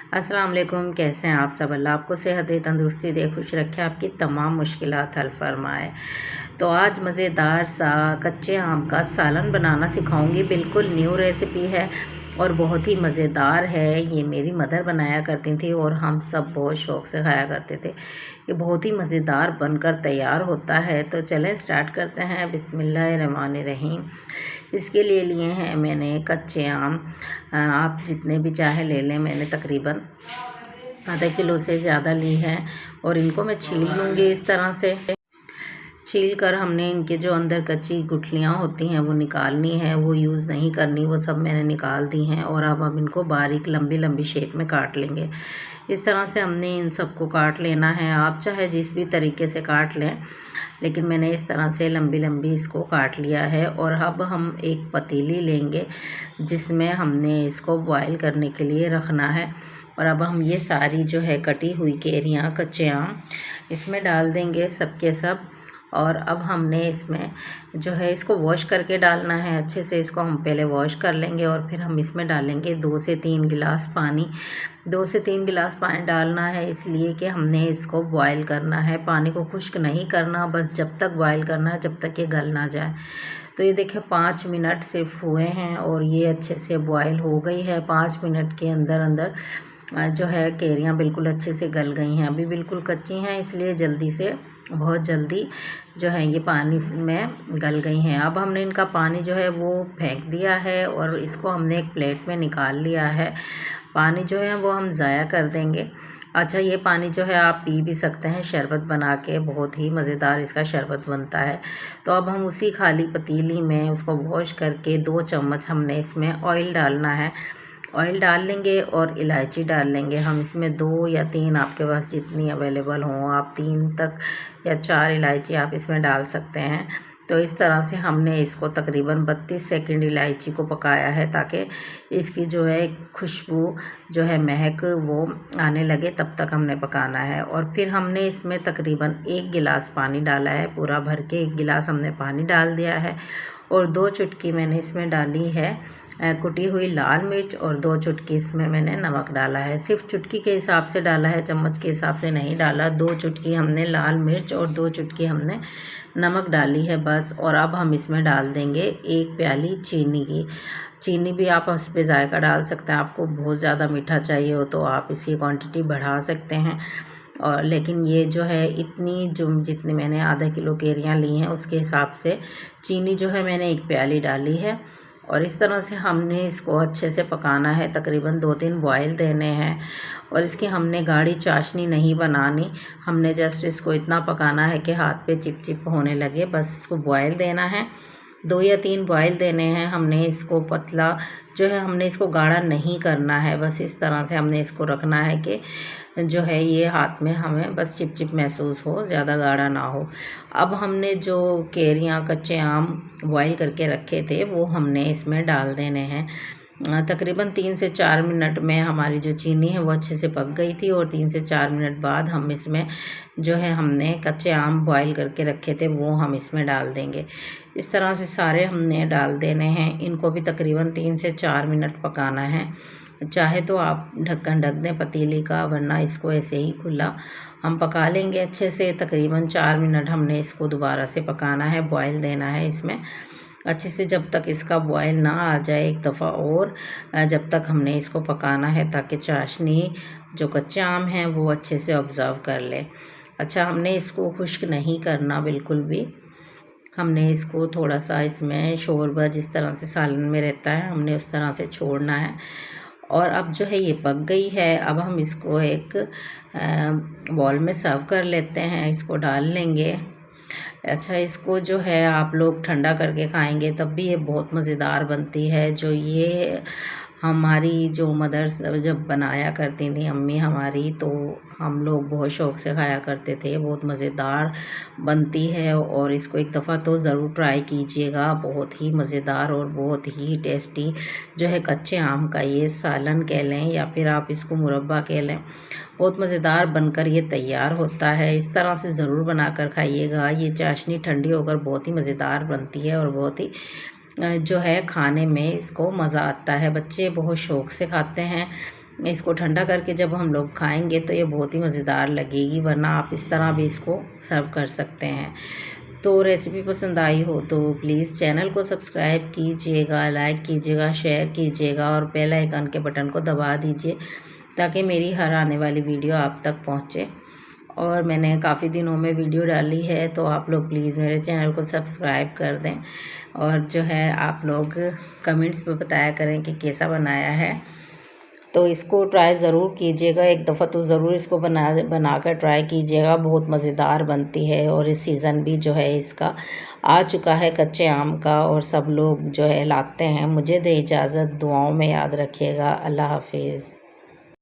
अस्सलाम वालेकुम। कैसे हैं आप सब? अल्लाह आपको सेहत दे, तंदुरुस्ती दे, खुश रखे, आपकी तमाम मुश्किलात हल फरमाए। तो आज मज़ेदार सा कच्चे आम का सालन बनाना सिखाऊंगी। बिल्कुल न्यू रेसिपी है और बहुत ही मज़ेदार है। ये मेरी मदर बनाया करती थी और हम सब बहुत शौक़ से खाया करते थे। ये बहुत ही मज़ेदार बनकर तैयार होता है। तो चलें स्टार्ट करते हैं। बिस्मिल्लाहिर्रहमानिर्रहीम। इसके लिए हैं मैंने कच्चे आम। आप जितने भी चाहे ले लें। मैंने तकरीबन आधा किलो से ज़्यादा ली है और इनको मैं छील लूँगी। इस तरह से छील कर हमने इनके जो अंदर कच्ची गुठलियाँ होती हैं वो निकालनी है, वो यूज़ नहीं करनी, वो सब मैंने निकाल दी हैं। और अब हम इनको बारीक लंबी लंबी शेप में काट लेंगे। इस तरह से हमने इन सबको काट लेना है। आप चाहे जिस भी तरीके से काट लें, लेकिन मैंने इस तरह से लंबी लंबी इसको काट लिया है। और अब हम एक पतीली लेंगे जिसमें हमने इसको बॉयल करने के लिए रखना है। और अब हम ये सारी जो है कटी हुई कैरियाँ, कच्चे आम इसमें डाल देंगे सब के सब। और अब हमने इसमें जो है इसको वॉश करके डालना है। अच्छे से इसको हम पहले वॉश कर लेंगे और फिर हम इसमें डालेंगे 2 से 3 गिलास पानी। 2 से 3 गिलास पानी डालना है इसलिए कि हमने इसको बॉयल करना है। पानी को खुश्क नहीं करना, बस जब तक बॉयल करना है जब तक ये गल ना जाए। तो ये देखें 5 मिनट सिर्फ हुए हैं और ये अच्छे से बॉयल हो गई है। 5 मिनट के अंदर अंदर जो है कैरियाँ बिल्कुल अच्छे से गल गई हैं। अभी बिल्कुल कच्ची हैं इसलिए जल्दी से, बहुत जल्दी जो है ये पानी में गल गई हैं। अब हमने इनका पानी जो है वो फेंक दिया है और इसको हमने एक प्लेट में निकाल लिया है। पानी जो है वो हम ज़ाया कर देंगे। अच्छा, ये पानी जो है आप पी भी सकते हैं शरबत बना के, बहुत ही मज़ेदार इसका शरबत बनता है। तो अब हम उसी खाली पतीली में उसको वॉश करके 2 चम्मच हमने इसमें ऑयल डालना है। ऑयल डाल लेंगे और इलायची डाल लेंगे हम इसमें 2 या 3, आपके पास जितनी अवेलेबल हों, आप 3 तक या 4 इलायची आप इसमें डाल सकते हैं। तो इस तरह से हमने इसको तकरीबन 32 सेकंड इलायची को पकाया है ताकि इसकी जो है खुशबू जो है महक वो आने लगे, तब तक हमने पकाना है। और फिर हमने इसमें तकरीबन 1 गिलास पानी डाला है, पूरा भर के 1 गिलास हमने पानी डाल दिया है। और 2 चुटकी मैंने इसमें डाली है कुटी हुई लाल मिर्च और 2 चुटकी इसमें मैंने नमक डाला है। सिर्फ चुटकी के हिसाब से डाला है, चम्मच के हिसाब से नहीं डाला। 2 चुटकी हमने लाल मिर्च और 2 चुटकी हमने नमक डाली है बस। और अब हम इसमें डाल देंगे 1 प्याली चीनी की। चीनी भी आप उस पर जायका डाल सकते हैं। आपको बहुत ज़्यादा मीठा चाहिए हो तो आप इसकी क्वांटिटी बढ़ा सकते हैं। और लेकिन ये जो है इतनी जो जितनी मैंने आधा किलो कैरियाँ ली हैं उसके हिसाब से चीनी जो है मैंने 1 प्याली डाली है। और इस तरह से हमने इसको अच्छे से पकाना है, तकरीबन 2-3 बॉयल देने हैं। और इसकी हमने गाढ़ी चाशनी नहीं बनानी, हमने जस्ट इसको इतना पकाना है कि हाथ पे चिप चिप होने लगे, बस इसको बॉयल देना है। 2 या 3 बॉयल देने हैं हमने। इसको पतला जो है हमने इसको गाढ़ा नहीं करना है, बस इस तरह से हमने इसको रखना है कि जो है ये हाथ में हमें बस चिप चिप महसूस हो, ज़्यादा गाढ़ा ना हो। अब हमने जो कैरियाँ, कच्चे आम बॉयल करके रखे थे वो हमने इसमें डाल देने हैं। तकरीबन 3 से 4 मिनट में हमारी जो चीनी है वो अच्छे से पक गई थी। और 3 से 4 मिनट बाद हम इसमें जो है हमने कच्चे आम बॉयल करके रखे थे वो हम इसमें डाल देंगे। इस तरह से सारे हमने डाल देने हैं। इनको भी तकरीबन 3 से 4 मिनट पकाना है। चाहे तो आप ढक्कन ढक दें पतीली का, वरना इसको ऐसे ही खुला हम पका लेंगे अच्छे से। तकरीबन 4 मिनट हमने इसको दोबारा से पकाना है, बॉयल देना है इसमें अच्छे से, जब तक इसका बॉयल ना आ जाए एक दफ़ा और, जब तक हमने इसको पकाना है ताकि चाशनी जो कच्चे आम हैं वो अच्छे से ऑब्ज़र्व कर ले। अच्छा, हमने इसको खुश्क नहीं करना बिल्कुल भी, हमने इसको थोड़ा सा इसमें शोरबा जिस तरह से सालन में रहता है हमने उस तरह से छोड़ना है। और अब जो है ये पक गई है। अब हम इसको एक बॉल में सर्व कर लेते हैं, इसको डाल लेंगे। अच्छा, इसको जो है आप लोग ठंडा करके खाएंगे तब भी ये बहुत मज़ेदार बनती है। जो ये हमारी जो मदर्स जब बनाया करती थी अम्मी हमारी, तो हम लोग बहुत शौक़ से खाया करते थे। बहुत मज़ेदार बनती है और इसको एक दफ़ा तो ज़रूर ट्राई कीजिएगा। बहुत ही मज़ेदार और बहुत ही टेस्टी जो है कच्चे आम का ये सालन कह लें या फिर आप इसको मुरब्बा कह लें, बहुत मज़ेदार बनकर ये तैयार होता है। इस तरह से ज़रूर बनाकर खाइएगा। ये चाशनी ठंडी होकर बहुत ही मज़ेदार बनती है और बहुत ही जो है खाने में इसको मज़ा आता है। बच्चे बहुत शौक़ से खाते हैं। इसको ठंडा करके जब हम लोग खाएंगे तो ये बहुत ही मज़ेदार लगेगी, वरना आप इस तरह भी इसको सर्व कर सकते हैं। तो रेसिपी पसंद आई हो तो प्लीज़ चैनल को सब्सक्राइब कीजिएगा, लाइक कीजिएगा, शेयर कीजिएगा और बेल आइकन के बटन को दबा दीजिए ताकि मेरी हर आने वाली वीडियो आप तक पहुँचे। और मैंने काफ़ी दिनों में वीडियो डाली है, तो आप लोग प्लीज़ मेरे चैनल को सब्सक्राइब कर दें और जो है आप लोग कमेंट्स में बताया करें कि कैसा बनाया है। तो इसको ट्राई ज़रूर कीजिएगा, एक दफ़ा तो ज़रूर इसको बनाकर ट्राई कीजिएगा, बहुत मज़ेदार बनती है। और इस सीज़न भी जो है इसका आ चुका है कच्चे आम का, और सब लोग जो है लाते हैं। मुझे दे इजाज़त, दुआओं में याद रखिएगा। अल्लाह हाफिज़।